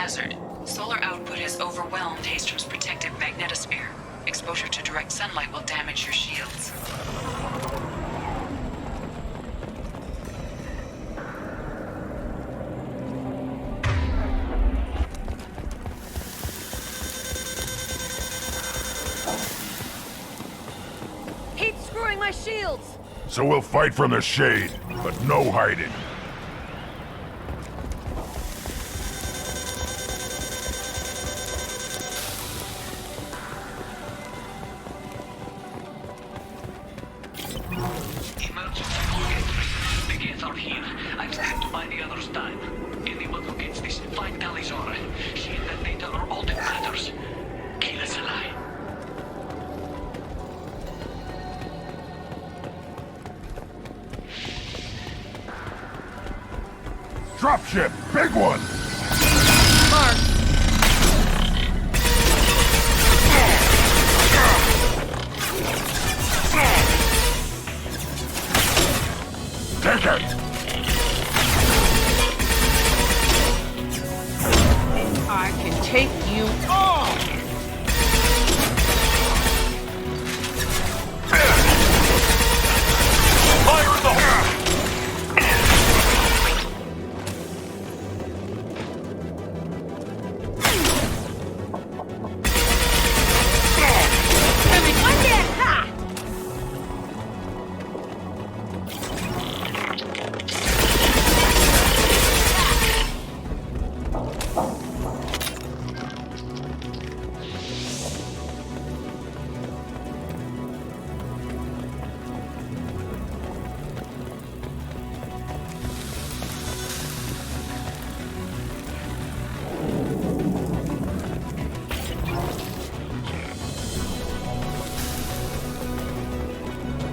hazard. Solar output has overwhelmed Haystrom's protective magnetosphere. Exposure to direct sunlight will damage your shields. Heat's screwing my shields! So we'll fight from the shade, but no hiding. Dropship, big one! Mark! Take it! I can take you on! Fire in the hole!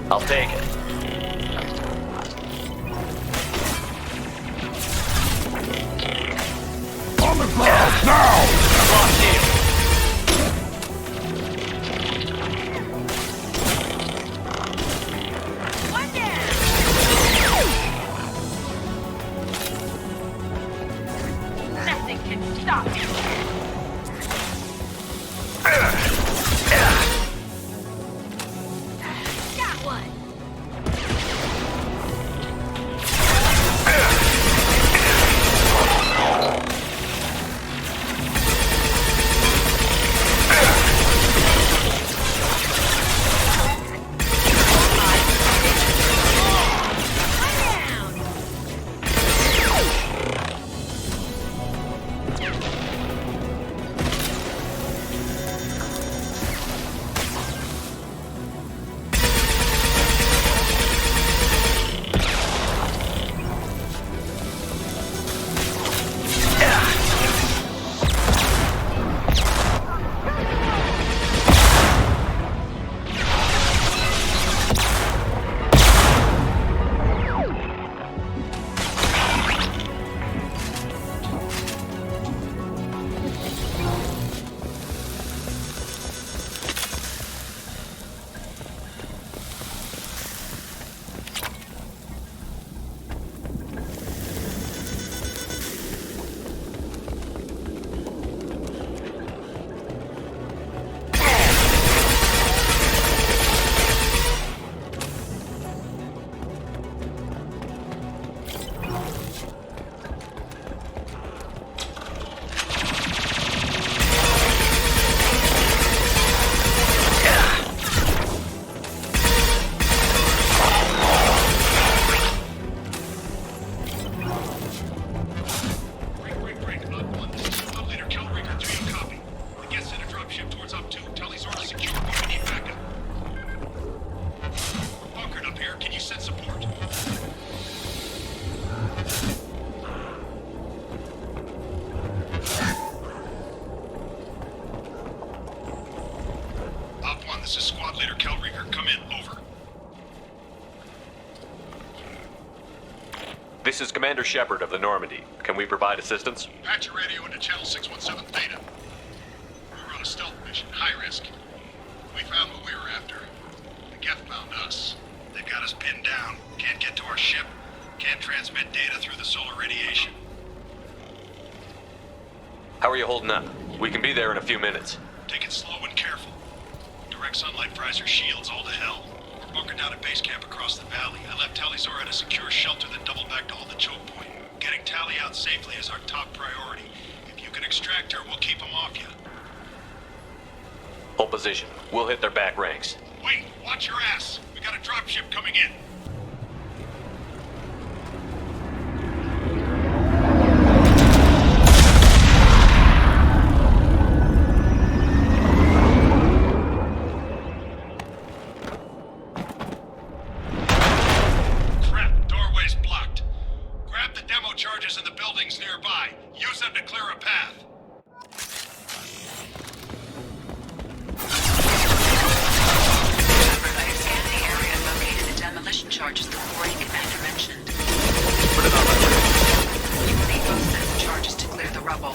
I'll take it. On the ground, now! Lost you. One down! Nothing can stop you! Got one! This is Squad Leader Kelringer. Come in. Over. This is Commander Shepard of the Normandy. Can we provide assistance? Patch your radio into Channel 617 Theta. We were on a stealth mission, high risk. We found what we were after. The Geth found us. They've got us pinned down. Can't get to our ship. Can't transmit data through the solar radiation. How are you holding up? We can be there in a few minutes. Take it slow and careful. Direct sunlight fries our shields all to hell. We're bunkered down at base camp across the valley. I left Tali'Zorah at a secure shelter that doubled back to hold the choke point. Getting Tali out safely is our top priority. If you can extract her, we'll keep them off you. Hold position. We'll hit their back ranks. Wait, watch your ass. We got a dropship coming in. Crap, doorway's blocked. Grab the demo charges in the buildings nearby. Use them to clear a path. I have scanned the area and located the demolition charges the Warring Commander mentioned. Put it on my list. You will need both sets of charges to clear the rubble.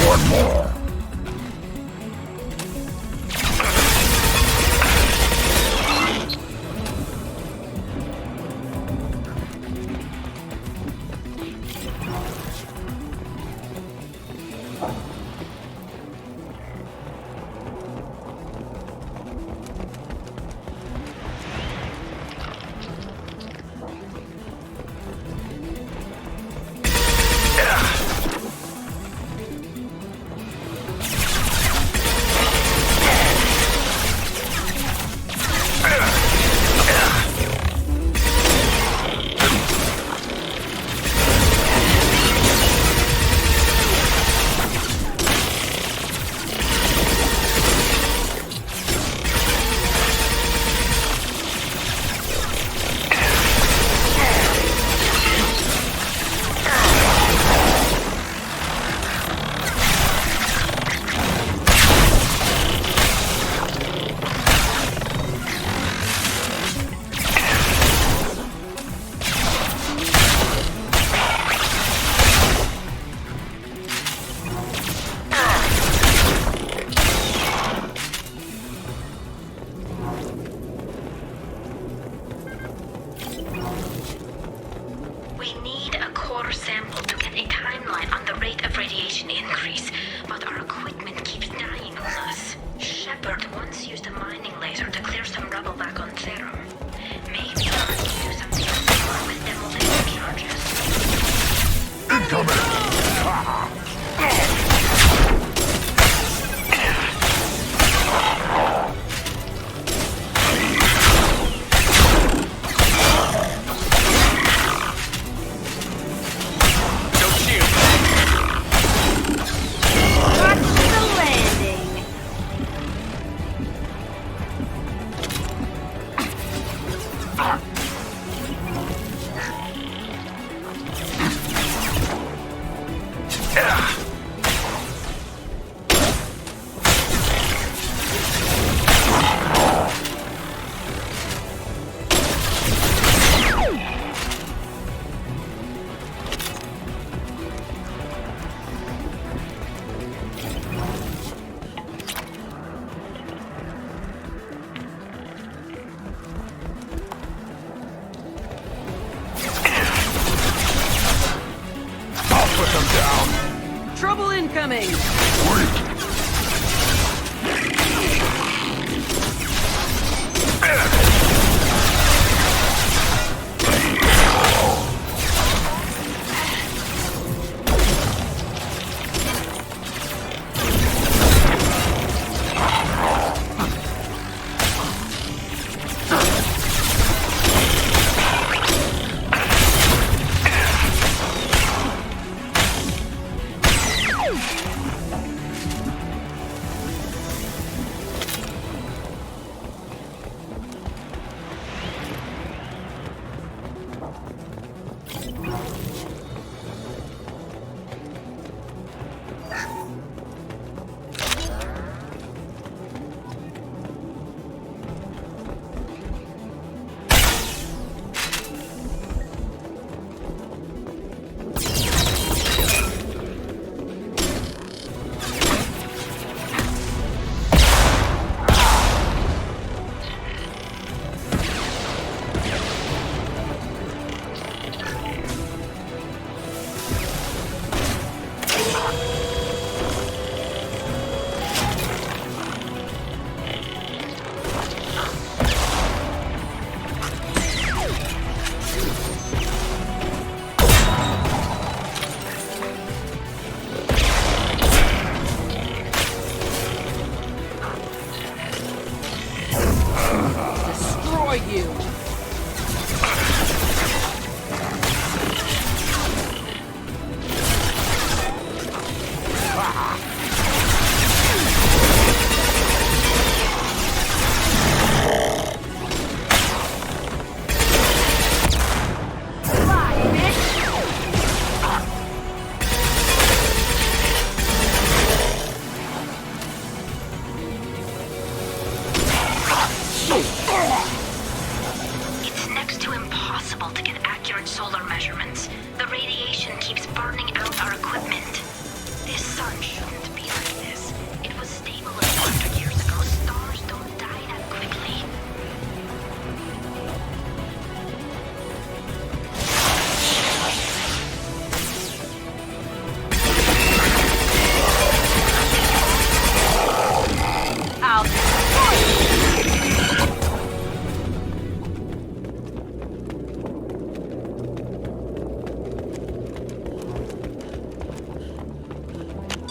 One more. We need a core sample to get a timeline on the rate of radiation increase, but our equipment keeps dying on us. Shepard once used a mining laser to clear some rubble back on Therum. Maybe I can do something similar with demolition charges. Watch the landing. Trouble incoming.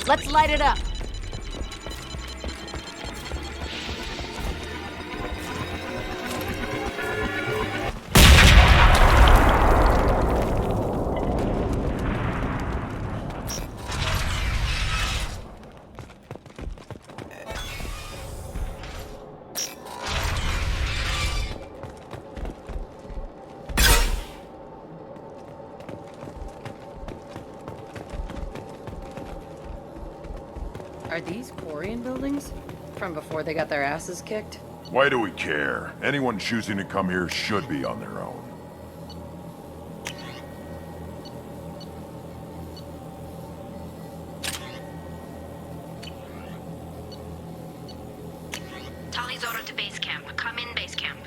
Let's light it up. Are these Quarian buildings? From before they got their asses kicked? Why do we care? Anyone choosing to come here should be on their own. Tali's order to base camp. Come in, base camp.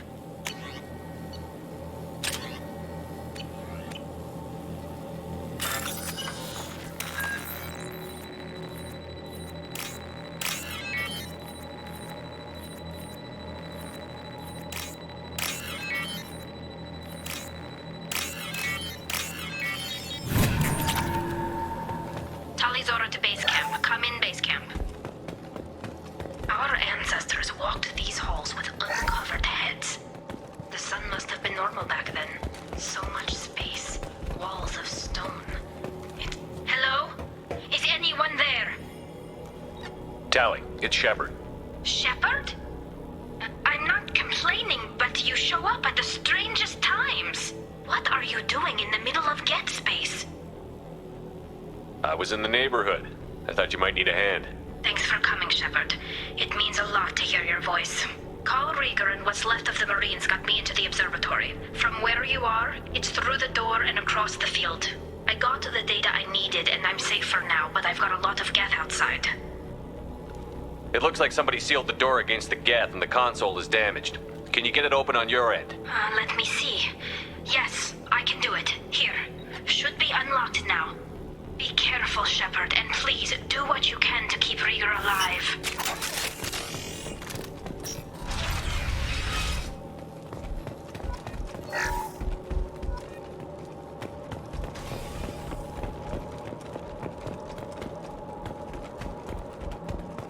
Tali's order to base camp. Come in, base camp. Our ancestors walked these halls with uncovered heads. The sun must have been normal back then. So much space. Walls of stone. Hello? Is anyone there? Tally, it's Shepard. Shepard? I'm not complaining, but you show up at the strangest times. What are you doing in the middle of Get Space? I was in the neighborhood. I thought you might need a hand. Thanks for coming, Shepard. It means a lot to hear your voice. Carl Rieger and what's left of the Marines got me into the observatory. From where you are, it's through the door and across the field. I got to the data I needed and I'm safe for now, but I've got a lot of Geth outside. It looks like somebody sealed the door against the Geth and the console is damaged. Can you get it open on your end? Let me see. Yes, I can do it. Here. Should be unlocked now. Be careful, Shepard, and please do what you can to keep Rieger alive.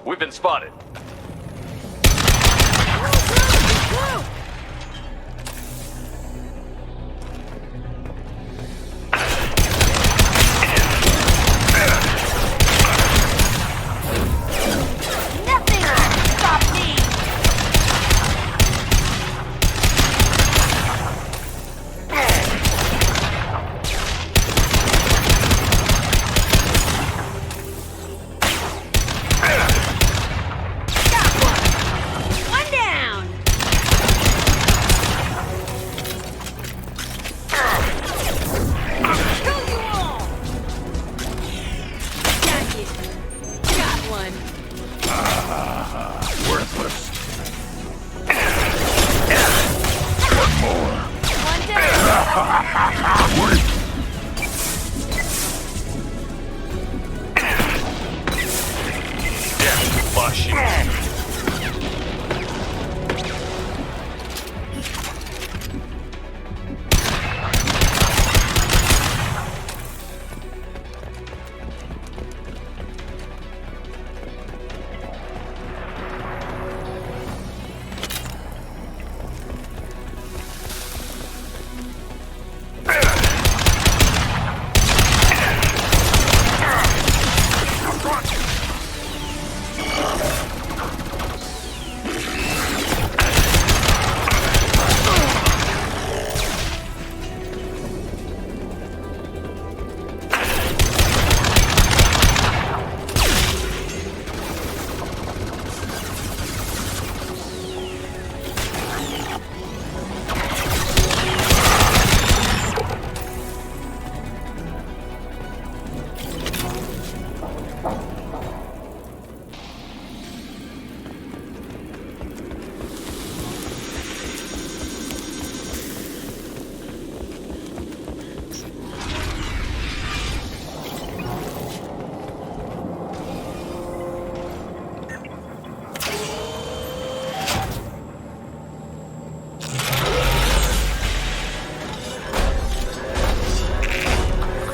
We've been spotted. Nothing can stop me! Got one! One down! Kill you all! Got you. Got one. Worthless. One more. One down. Wait. Flushing.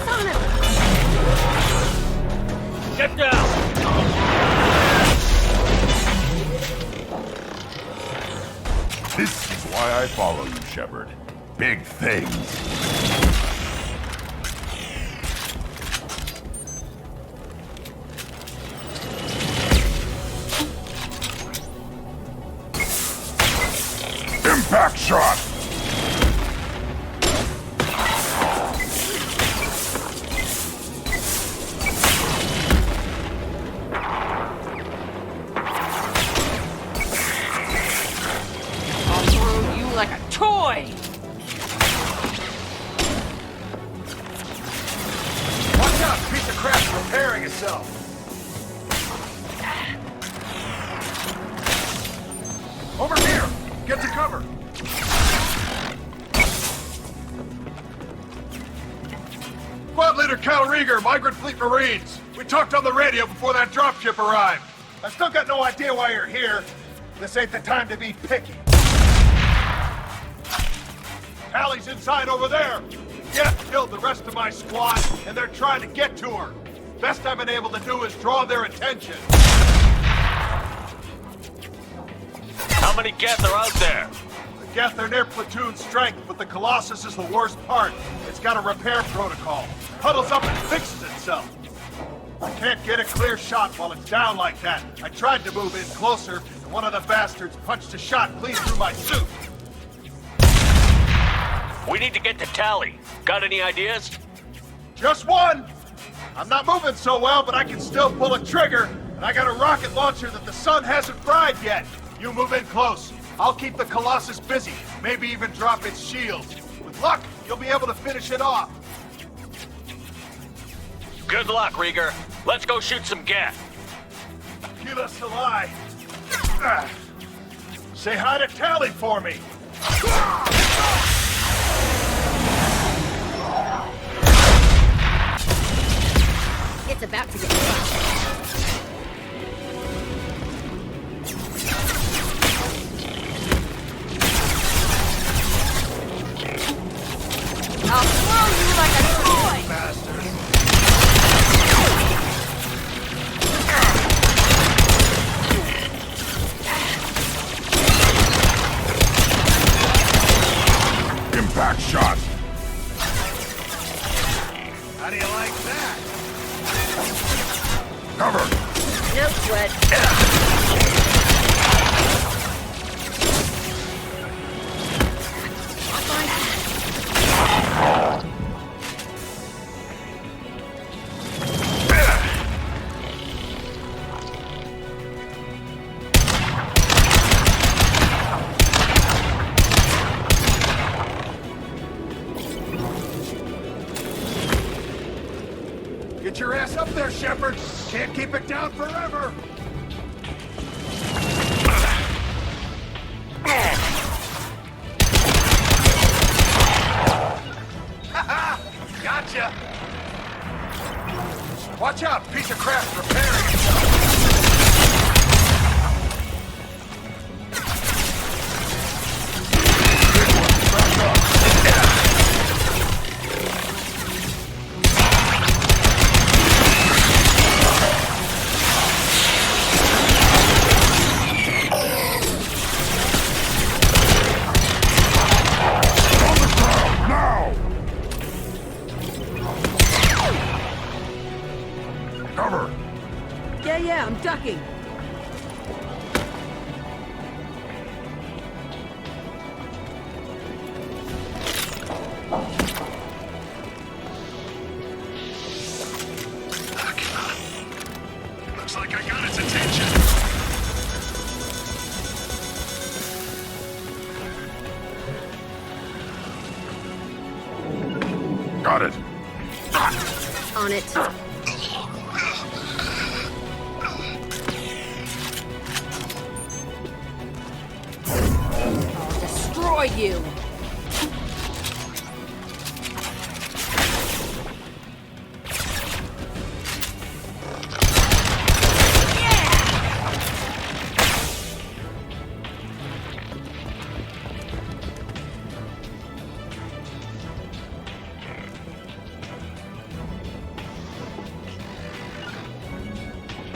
Son of a... Get down! why I follow you, Shepard. Big things. Impact shot! I'll throw you like a toy! Watch out! Piece of crap's repairing itself. Over here! Get to cover! Squad Leader Cal Rieger, Migrant Fleet Marines. We talked on the radio before that dropship arrived. I still got no idea why you're here. This ain't the time to be picky. Allie's inside over there. Geth killed the rest of my squad, and they're trying to get to her. Best I've been able to do is draw their attention. How many Geth are out there? The Geth are near platoon strength, but the Colossus is the worst part. It's got a repair protocol. Huddles up and fixes itself. I can't get a clear shot while it's down like that. I tried to move in closer, and one of the bastards punched a shot clean through my suit. We need to get to Tally. Got any ideas? Just one! I'm not moving so well, but I can still pull a trigger, and I got a rocket launcher that the sun hasn't fried yet. You move in close. I'll keep the Colossus busy, maybe even drop its shields. With luck, you'll be able to finish it off. Good luck, Rieger. Let's go shoot some Geth. Kila Salai. Say hi to Tally for me. It's about to get rough. I'll throw you like a toy! Bastard. Impact shot! How do you like that? Cover! No sweat. Get your ass up there, Shepard. Can't keep it down forever. Haha! Gotcha! Watch out! Piece of crap's repairing itself. Cover! Yeah, I'm ducking. Looks like I got its attention. Got it! On it. I'll destroy you.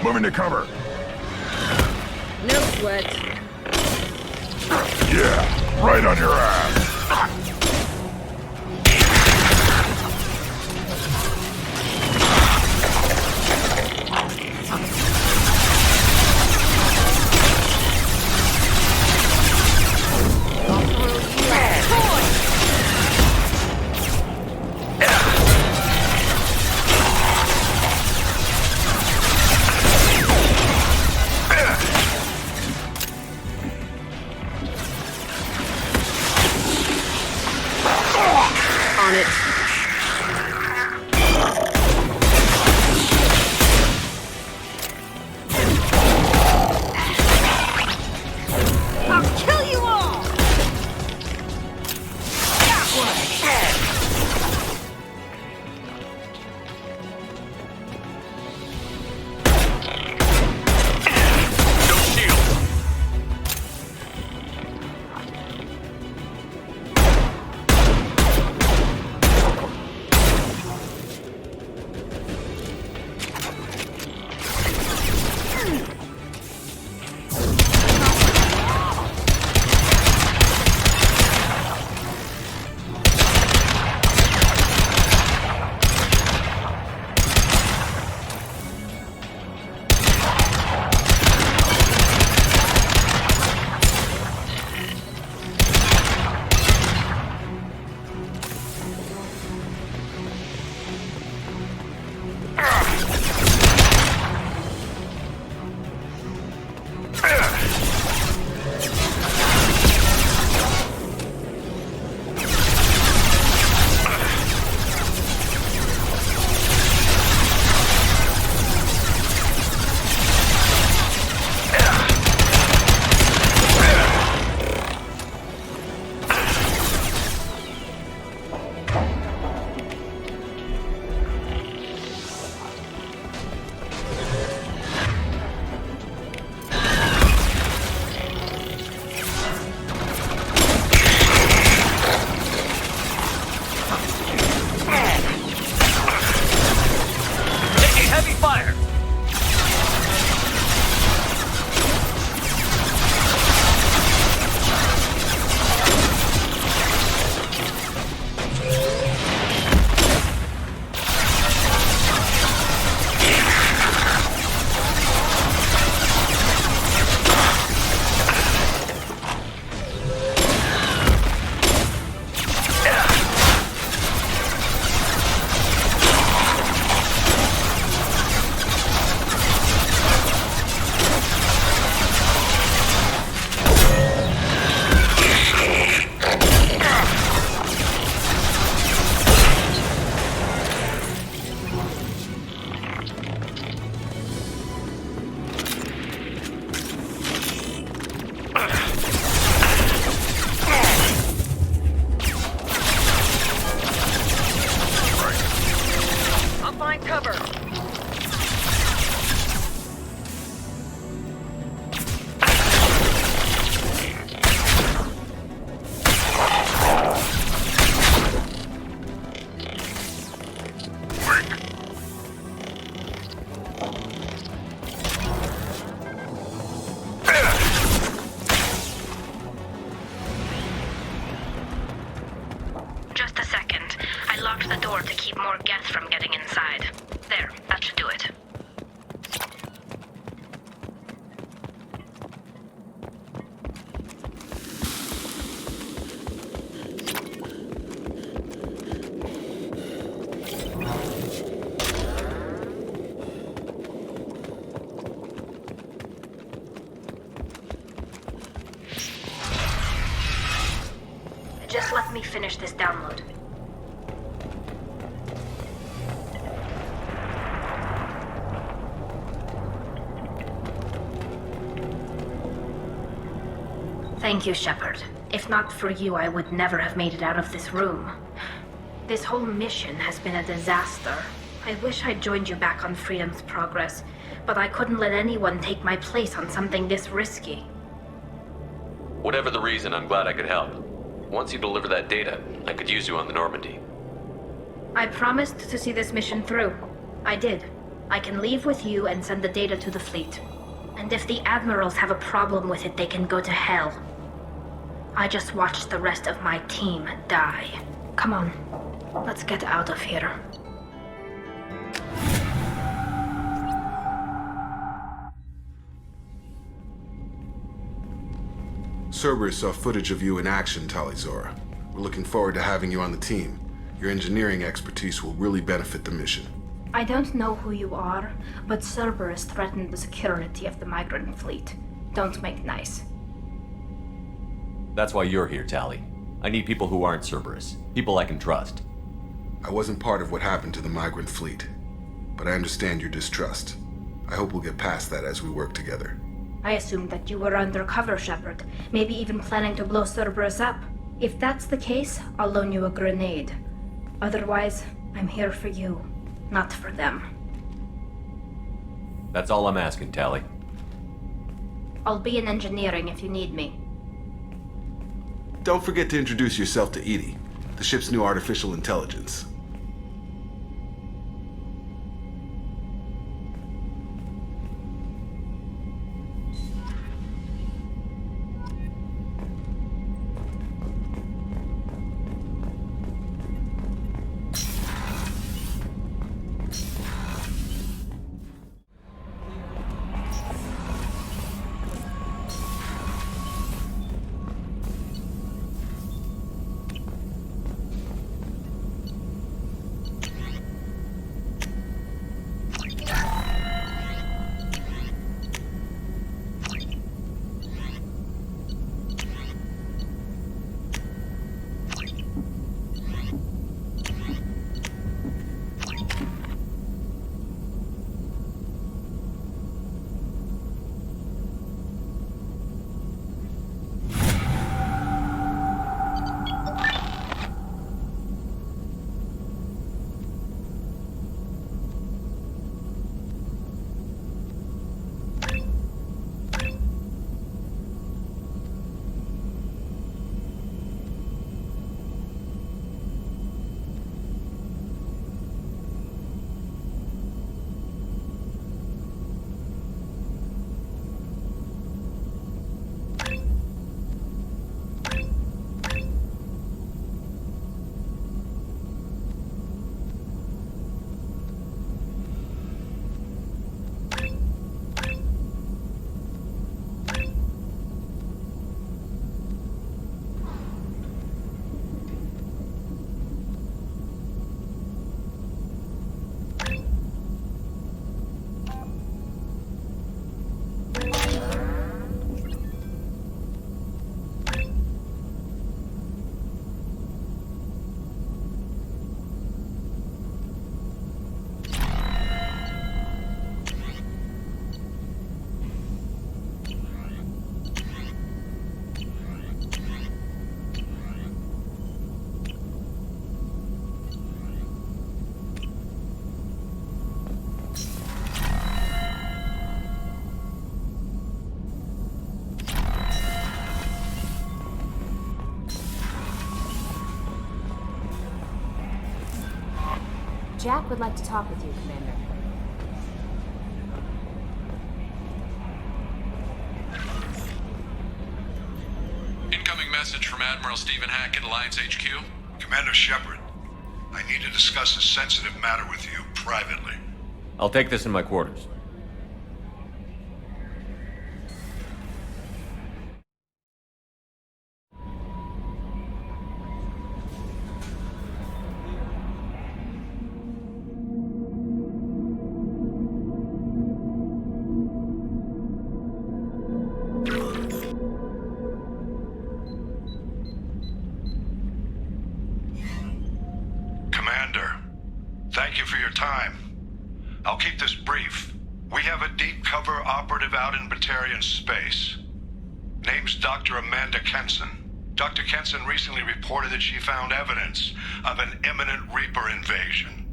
Moving to cover! No sweat. Yeah! Right on your ass! On it. I'll kill you all! No shield. Taking heavy fire. I'll find cover. Just a second. I locked the door to keep more Geth from getting inside. There, that should do it. Just let me finish this download. Thank you, Shepard. If not for you, I would never have made it out of this room. This whole mission has been a disaster. I wish I'd joined you back on Freedom's Progress, but I couldn't let anyone take my place on something this risky. Whatever the reason, I'm glad I could help. Once you deliver that data, I could use you on the Normandy. I promised to see this mission through. I did. I can leave with you and send the data to the fleet. And if the Admirals have a problem with it, they can go to hell. I just watched the rest of my team die. Come on, let's get out of here. Cerberus saw footage of you in action, Tali'Zorah. We're looking forward to having you on the team. Your engineering expertise will really benefit the mission. I don't know who you are, but Cerberus threatened the security of the migrant fleet. Don't make nice. That's why you're here, Tali. I need people who aren't Cerberus. People I can trust. I wasn't part of what happened to the migrant fleet, but I understand your distrust. I hope we'll get past that as we work together. I assumed that you were undercover, Shepard, maybe even planning to blow Cerberus up. If that's the case, I'll loan you a grenade. Otherwise, I'm here for you, not for them. That's all I'm asking, Tali. I'll be in engineering if you need me. Don't forget to introduce yourself to EDI, the ship's new artificial intelligence. Jack would like to talk with you, Commander. Incoming message from Admiral Stephen Hackett, Alliance HQ. Commander Shepard, I need to discuss a sensitive matter with you privately. I'll take this in my quarters. Commander, thank you for your time. I'll keep this brief. We have a deep cover operative out in Batarian space. Name's Dr. Amanda Kenson. Dr. Kenson recently reported that she found evidence of an imminent Reaper invasion.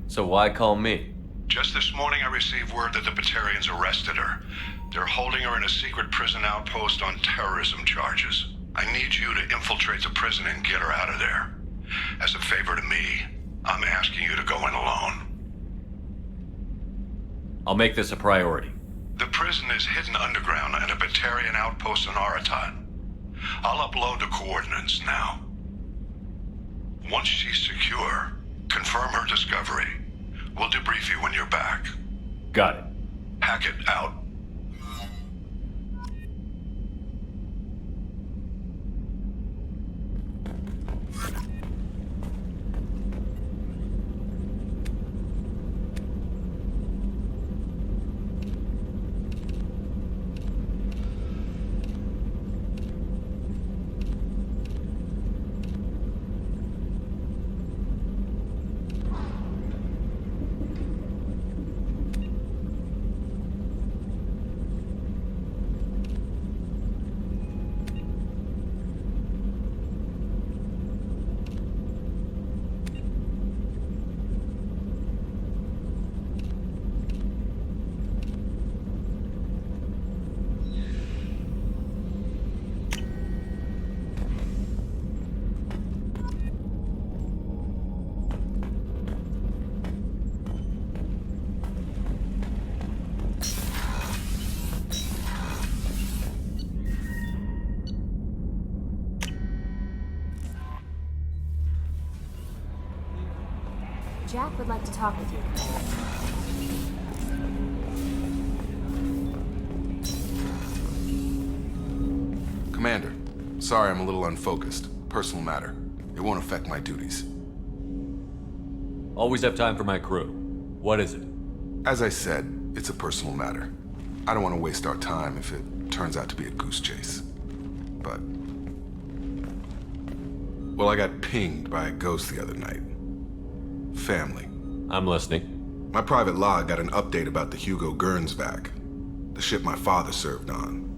So why call me? Just this morning I received word that the Batarians arrested her. They're holding her in a secret prison outpost on terrorism charges. I need you to infiltrate the prison and get her out of there. As a favor to me, I'm asking you to go in alone. I'll make this a priority. The prison prison is hidden underground at a Batarian outpost in Aratan. I'll upload the coordinates now. Once she's secure, confirm her discovery. We'll debrief you when you're back. Got it. Hackett out. Jack would like to talk with you. Commander, sorry I'm a little unfocused. Personal matter. It won't affect my duties. Always have time for my crew. What is it? As I said, it's a personal matter. I don't want to waste our time if it turns out to be a goose chase. But... well, I got pinged by a ghost the other night. Family. I'm listening. My private log got an update about the Hugo Gernsback, the ship my father served on.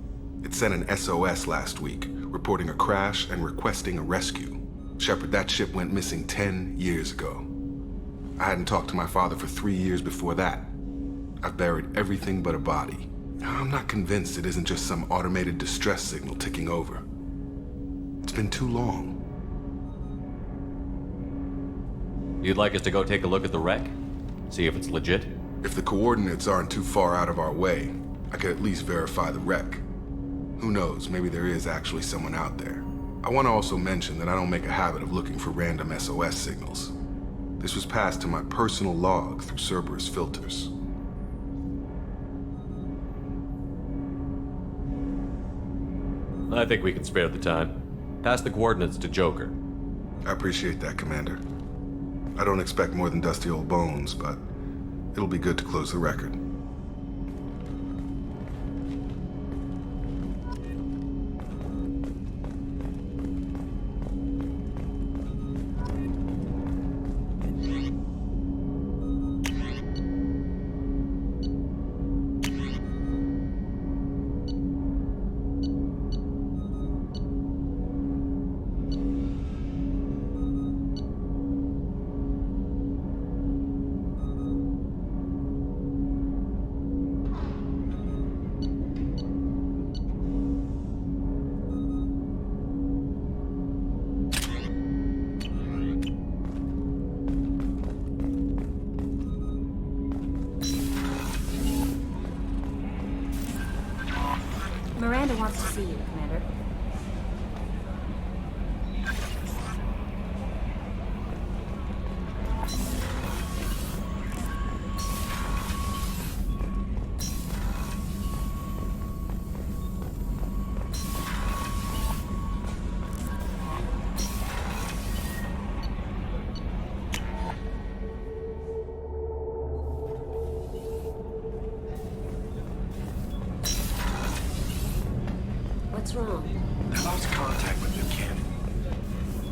It sent an SOS last week, reporting a crash and requesting a rescue. Shepard, that ship went missing 10 years ago. I hadn't talked to my father for 3 years before that. I've buried everything but a body. I'm not convinced it isn't just some automated distress signal ticking over. It's been too long. You'd like us to go take a look at the wreck? See if it's legit? If the coordinates aren't too far out of our way, I could at least verify the wreck. Who knows, maybe there is actually someone out there. I want to also mention that I don't make a habit of looking for random SOS signals. This was passed to my personal log through Cerberus filters. I think we can spare the time. Pass the coordinates to Joker. I appreciate that, Commander. I don't expect more than dusty old bones, but it'll be good to close the record. Miranda wants to see you, Commander. What's wrong? I lost contact with Buchanan.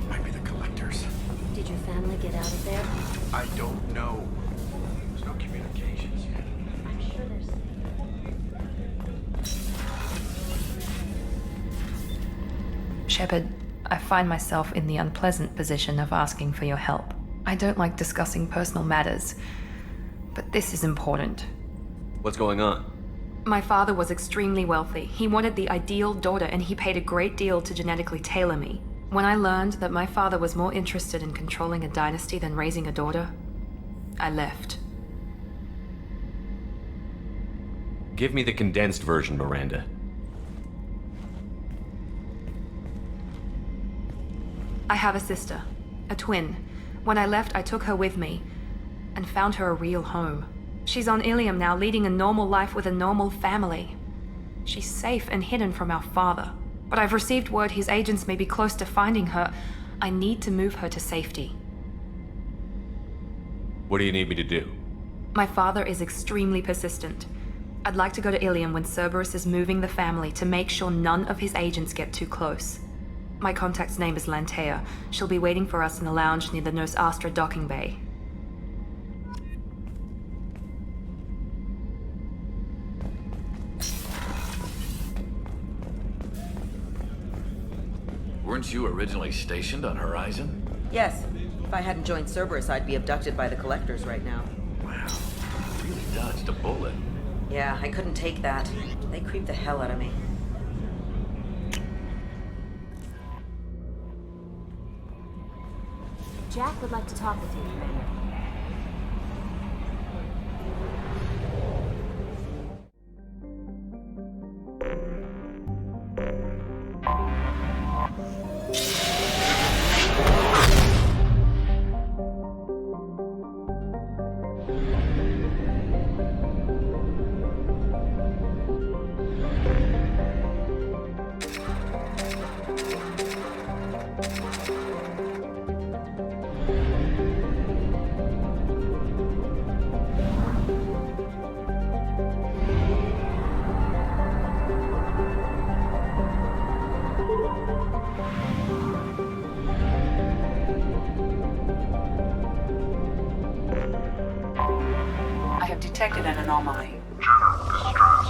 Might be the collectors. Did your family get out of there? I don't know. There's no communications yet. I'm sure there's... Shepard, I find myself in the unpleasant position of asking for your help. I don't like discussing personal matters, but this is important. What's going on? My father was extremely wealthy. He wanted the ideal daughter, and he paid a great deal to genetically tailor me. When I learned that my father was more interested in controlling a dynasty than raising a daughter, I left. Give me the condensed version, Miranda. I have a sister, a twin. When I left, I took her with me and found her a real home. She's on Ilium now, leading a normal life with a normal family. She's safe and hidden from our father. But I've received word his agents may be close to finding her. I need to move her to safety. What do you need me to do? My father is extremely persistent. I'd like to go to Ilium when Cerberus is moving the family to make sure none of his agents get too close. My contact's name is Lantea. She'll be waiting for us in the lounge near the Nos Astra docking bay. Weren't you originally stationed on Horizon? Yes. If I hadn't joined Cerberus, I'd be abducted by the Collectors right now. Wow. You really dodged a bullet. Yeah, I couldn't take that. They creeped the hell out of me. Jack would like to talk with you, Commander. Detected an anomaly. General distress.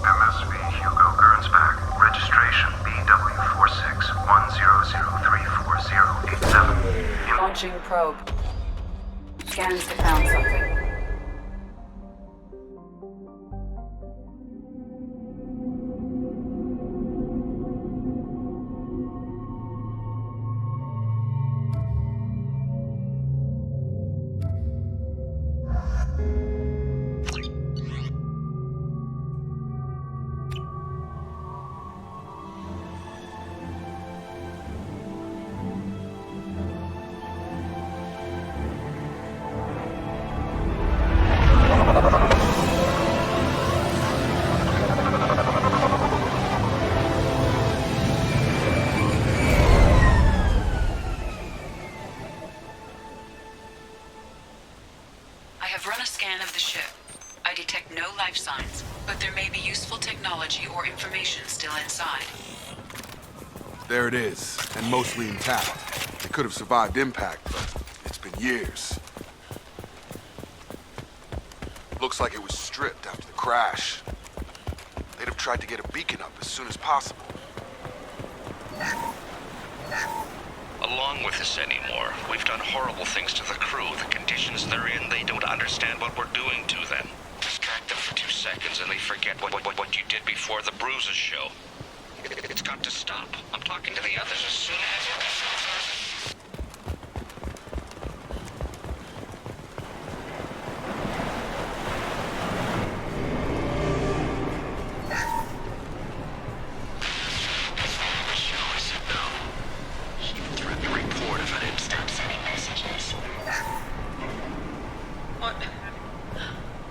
MSV Hugo Gernsback. Registration BW4610034087. Launching probe. Scans have found something. There it is, and mostly intact. It could have survived impact, but it's been years. Looks like it was stripped after the crash. They'd have tried to get a beacon up as soon as possible. Along with this anymore. We've done horrible things to the crew. The conditions they're in, they don't understand what we're doing to them. Distract them for 2 seconds and they forget what you did before the bruises show. It's got to stop. I'm talking to the others as soon as...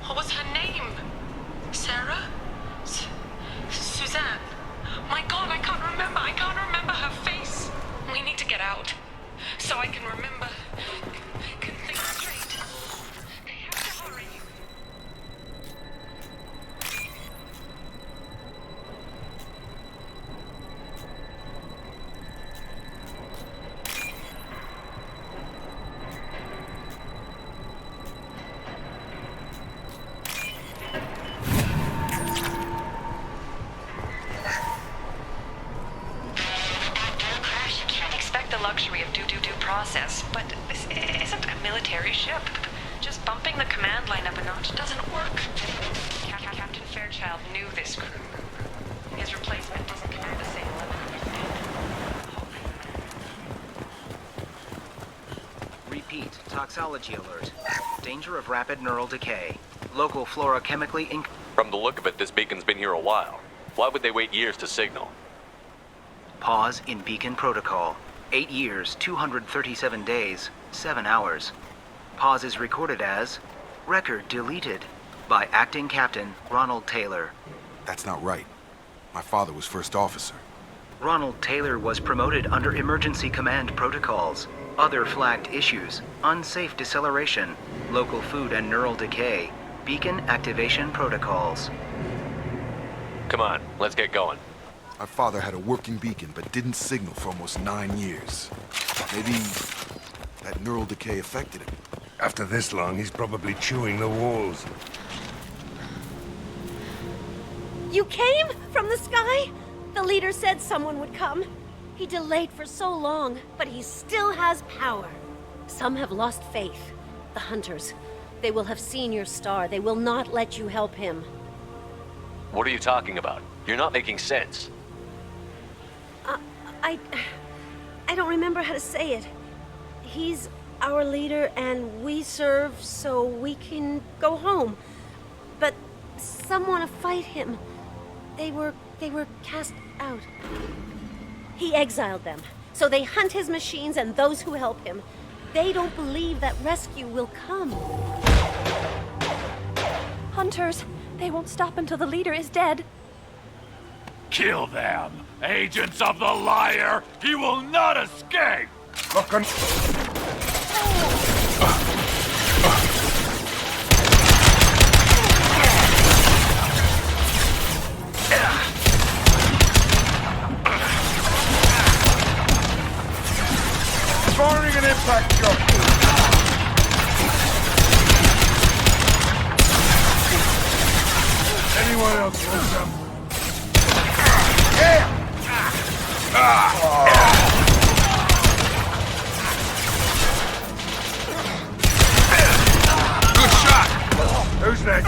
What was her name? Sarah? Suzanne? My God, I can't remember. I can't remember her face. We need to get out. So I can remember. Can think straight. They have to hurry. Luxury of due process, but this isn't a military ship. Just bumping the command line up a notch doesn't work. Captain Fairchild knew this crew. His replacement doesn't command the same level. Repeat, toxology alert. Danger of rapid neural decay. Local flora chemically From the look of it, this beacon's been here a while. Why would they wait years to signal? Pause in beacon protocol. 8 years, 237 days, 7 hours. Pause is recorded as record deleted by Acting Captain Ronald Taylor. That's not right. My father was first officer. Ronald Taylor was promoted under emergency command protocols. Other flagged issues: unsafe deceleration, local food and neural decay, beacon activation protocols. Come on, let's get going. My father had a working beacon, but didn't signal for almost 9 years. Maybe that neural decay affected him. After this long, he's probably chewing the walls. You came from the sky? The leader said someone would come. He delayed for so long, but he still has power. Some have lost faith. The hunters. They will have seen your star. They will not let you help him. What are you talking about? You're not making sense. I don't remember how to say it. He's our leader and we serve so we can go home. But some want to fight him. They were cast out. He exiled them, so they hunt his machines and those who help him. They don't believe that rescue will come. Hunters, they won't stop until the leader is dead. Kill them! Agents of the liar! He will not escape! Looking. Firing an impact shot. Anyone else want some? Yeah! Good shot! Who's next?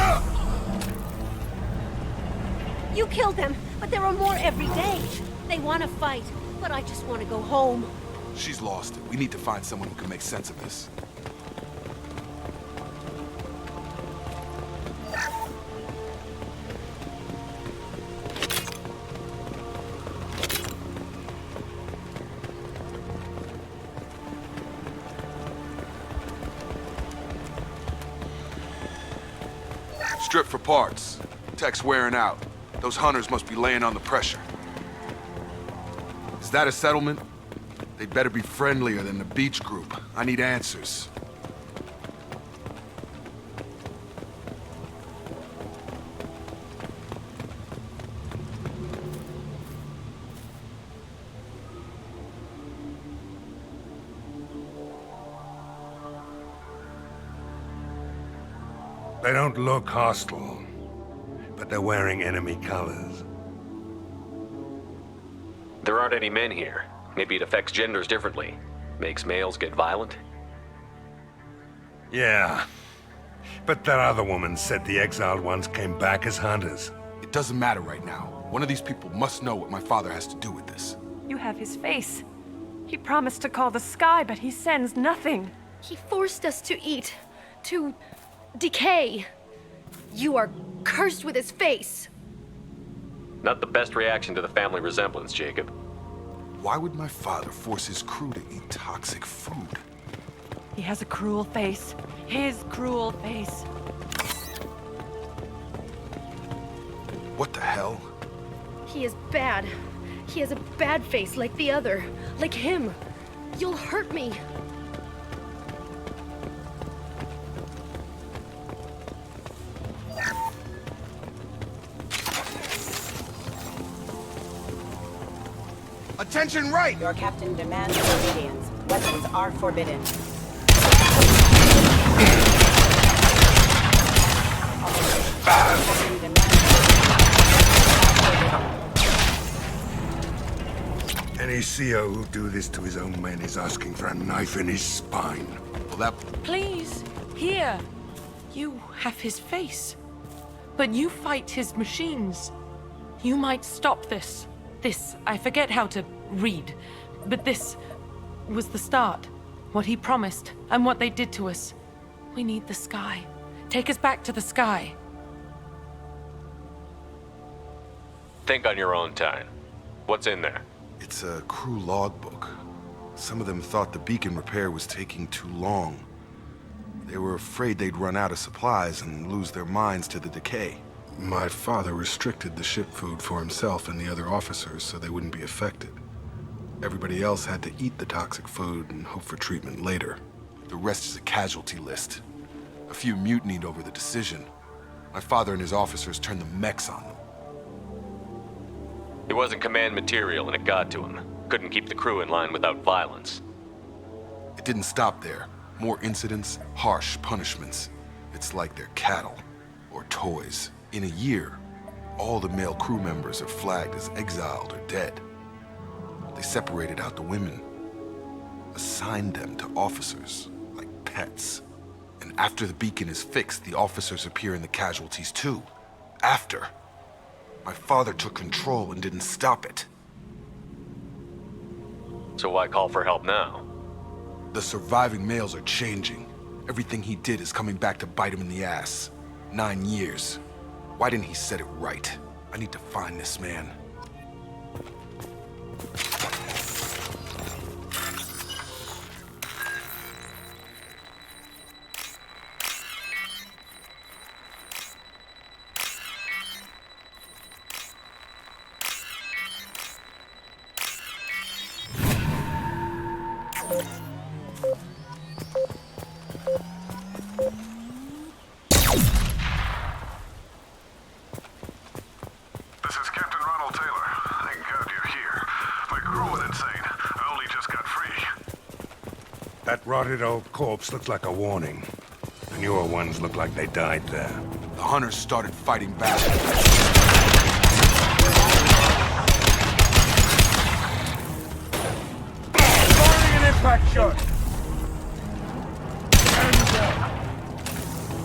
You killed them, but there are more every day. They want to fight, but I just want to go home. She's lost it. We need to find someone who can make sense of this. Strip for parts. Tech's wearing out. Those hunters must be laying on the pressure. Is that a settlement? They'd better be friendlier than the beach group. I need answers. They don't look hostile, but they're wearing enemy colors. There aren't any men here. Maybe it affects genders differently. Makes males get violent? Yeah. But that other woman said the exiled ones came back as hunters. It doesn't matter right now. One of these people must know what my father has to do with this. You have his face. He promised to call the sky, but he sends nothing. He forced us to eat, to decay. You are cursed with his face. Not the best reaction to the family resemblance, Jacob. Why would my father force his crew to eat toxic food? He has a cruel face. His cruel face. What the hell? He is bad. He has a bad face like the other. Like him. You'll hurt me. Attention right! Your captain demands obedience. Weapons are forbidden. Any CO who do this to his own men is asking for a knife in his spine. Well, that... Please, here. You have his face. But you fight his machines. You might stop this. This, I forget how to read. But this was the start. What he promised, and what they did to us. We need the sky. Take us back to the sky. Think on your own time. What's in there? It's a crew logbook. Some of them thought the beacon repair was taking too long. They were afraid they'd run out of supplies and lose their minds to the decay. My father restricted the ship food for himself and the other officers so they wouldn't be affected. Everybody else had to eat the toxic food and hope for treatment later. The rest is a casualty list. A few mutinied over the decision. My father and his officers turned the mechs on them. He wasn't command material and it got to him. Couldn't keep the crew in line without violence. It didn't stop there. More incidents, harsh punishments. It's like they're cattle or toys. In a year, all the male crew members are flagged as exiled or dead. They separated out the women, assigned them to officers, like pets. And after the beacon is fixed, the officers appear in the casualties too. After. My father took control and didn't stop it. So why call for help now? The surviving males are changing. Everything he did is coming back to bite him in the ass. 9 years. Why didn't he set it right? I need to find this man. That rotted old corpse looked like a warning. The newer ones look like they died there. The hunters started fighting back. Firing an impact shot!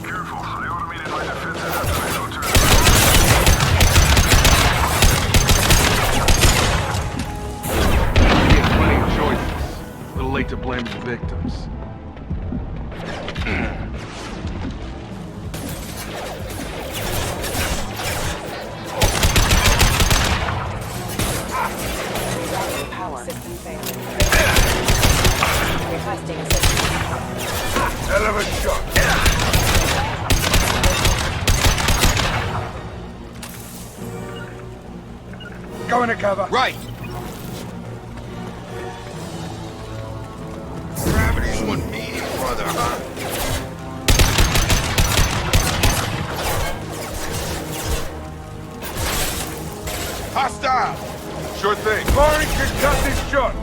Careful, I automated my defenses after I don't turn. He had plenty of choices. A little late to blame the victims. Power. System failed. Requesting assistance. Hell of a shot! Go into cover. Right! Gravity's one meeting, brother, huh? Hostile! Sure thing. Firing concussive shot!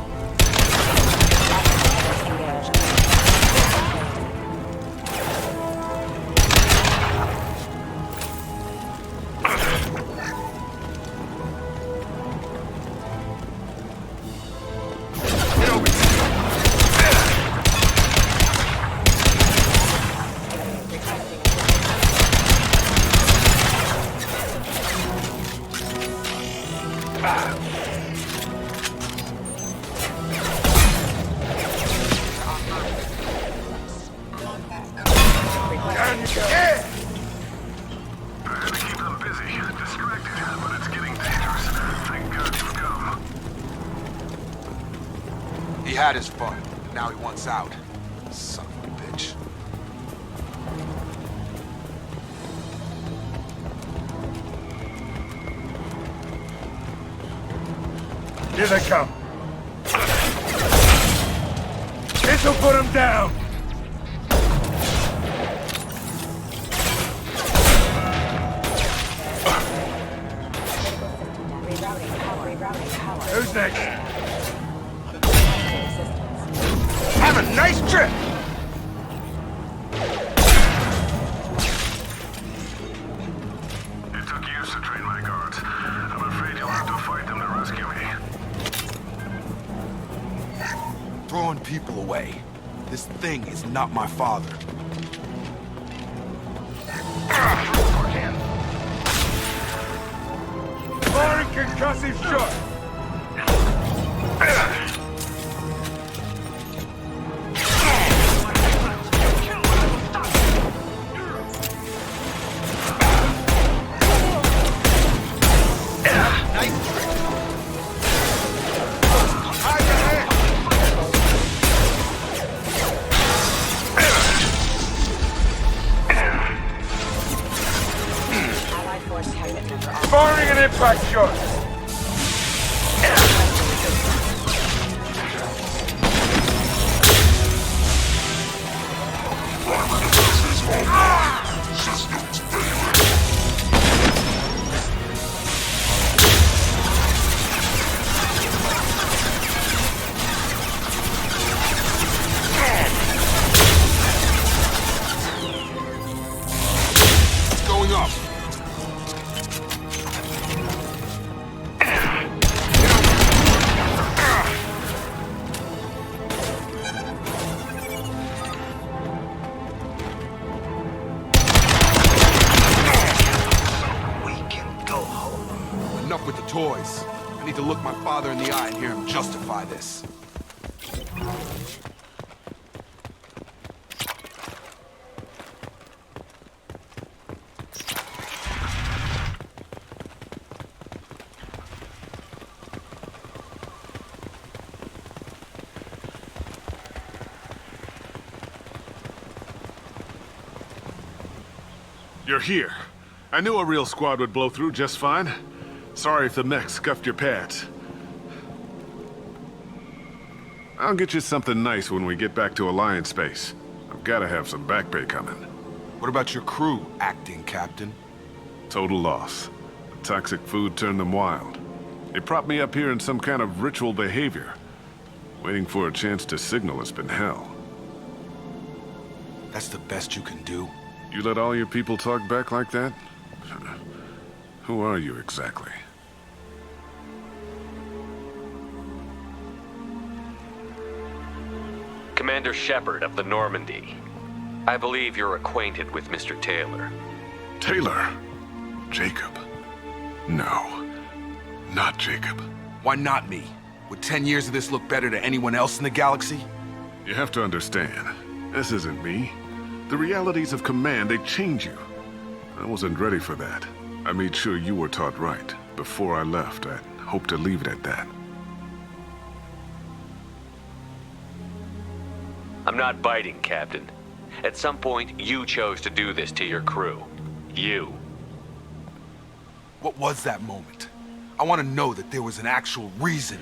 He had his fun. Now he wants out. Son of a bitch. Here they come. This'll put them down. Who's next? Have a nice trip! It took years to train my guards. I'm afraid you'll have to fight them to rescue me. Throwing people away. This thing is not my father. Firing concussive shot! Force Cabinet member. Firing an impact shot! Going up. Enough with the toys. I need to look my father in the eye and hear him justify this. You're here. I knew a real squad would blow through just fine. Sorry if the mech scuffed your pads. I'll get you something nice when we get back to Alliance space. I've gotta have some back pay coming. What about your crew, acting captain? Total loss. The toxic food turned them wild. They propped me up here in some kind of ritual behavior. Waiting for a chance to signal has been hell. That's the best you can do? You let all your people talk back like that? Who are you exactly? Commander Shepard of the Normandy. I believe you're acquainted with Mr. Taylor. Taylor? Jacob? No. Not Jacob. Why not me? Would 10 years of this look better to anyone else in the galaxy? You have to understand, this isn't me. The realities of command, they change you. I wasn't ready for that. I made sure you were taught right. Before I left, I hoped to leave it at that. I'm not biting, Captain. At some point, you chose to do this to your crew. You. What was that moment? I want to know that there was an actual reason.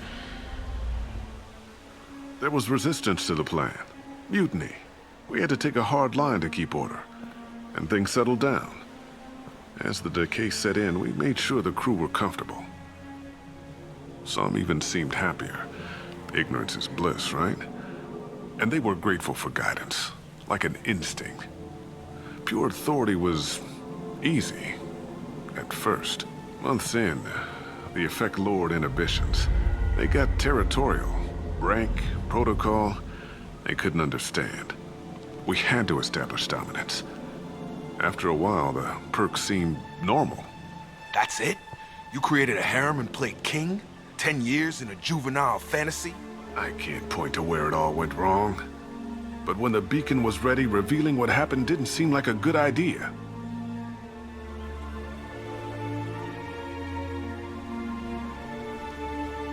There was resistance to the plan. Mutiny. We had to take a hard line to keep order. And things settled down. As the decay set in, we made sure the crew were comfortable. Some even seemed happier. Ignorance is bliss, right? And they were grateful for guidance, like an instinct. Pure authority was easy, at first. Months in, the effect lowered inhibitions. They got territorial. Rank, protocol, they couldn't understand. We had to establish dominance. After a while, the perks seemed normal. That's it? You created a harem and played king? 10 years in a juvenile fantasy? I can't point to where it all went wrong. But when the beacon was ready, revealing what happened didn't seem like a good idea.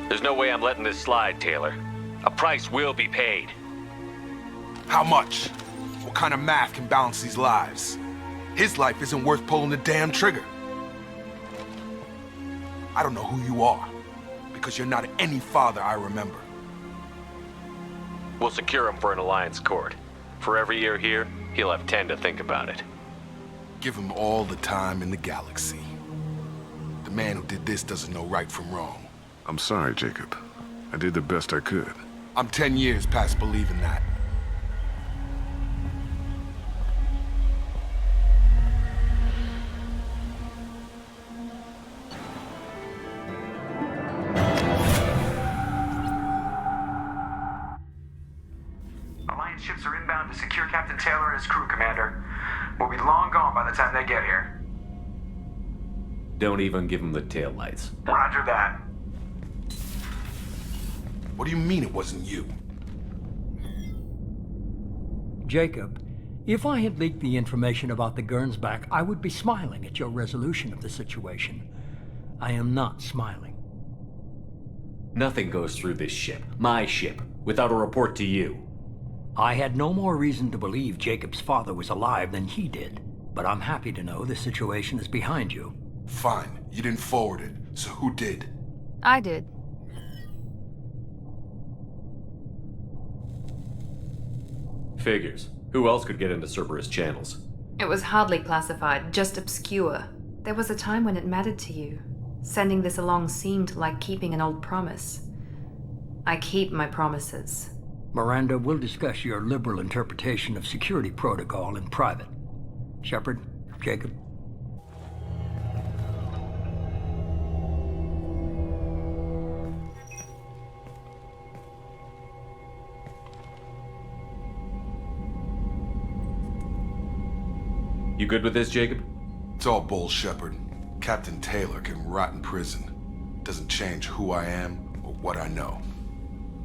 There's no way I'm letting this slide, Taylor. A price will be paid. How much? What kind of math can balance these lives? His life isn't worth pulling the damn trigger. I don't know who you are, because you're not any father I remember. We'll secure him for an Alliance court. For every year here, he'll have 10 to think about it. Give him all the time in the galaxy. The man who did this doesn't know right from wrong. I'm sorry, Jacob. I did the best I could. I'm 10 years past believing that. Alliance ships are inbound to secure Captain Taylor and his crew, Commander. We'll be long gone by the time they get here. Don't even give him the taillights. Roger that. What do you mean it wasn't you? Jacob, if I had leaked the information about the Gernsback, I would be smiling at your resolution of the situation. I am not smiling. Nothing goes through this ship, my ship, without a report to you. I had no more reason to believe Jacob's father was alive than he did, but I'm happy to know the situation is behind you. Fine, you didn't forward it, so who did? I did. Figures. Who else could get into Cerberus channels? It was hardly classified, just obscure. There was a time when it mattered to you. Sending this along seemed like keeping an old promise. I keep my promises. Miranda, we'll discuss your liberal interpretation of security protocol in private. Shepard, Jacob. You good with this, Jacob? It's all bull, Shepard. Captain Taylor can rot in prison. Doesn't change who I am or what I know.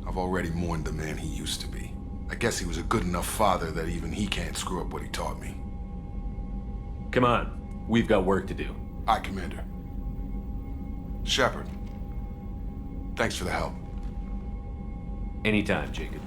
I've already mourned the man he used to be. I guess he was a good enough father that even he can't screw up what he taught me. Come on. We've got work to do. Aye, Commander. Shepard, thanks for the help. Anytime, Jacob.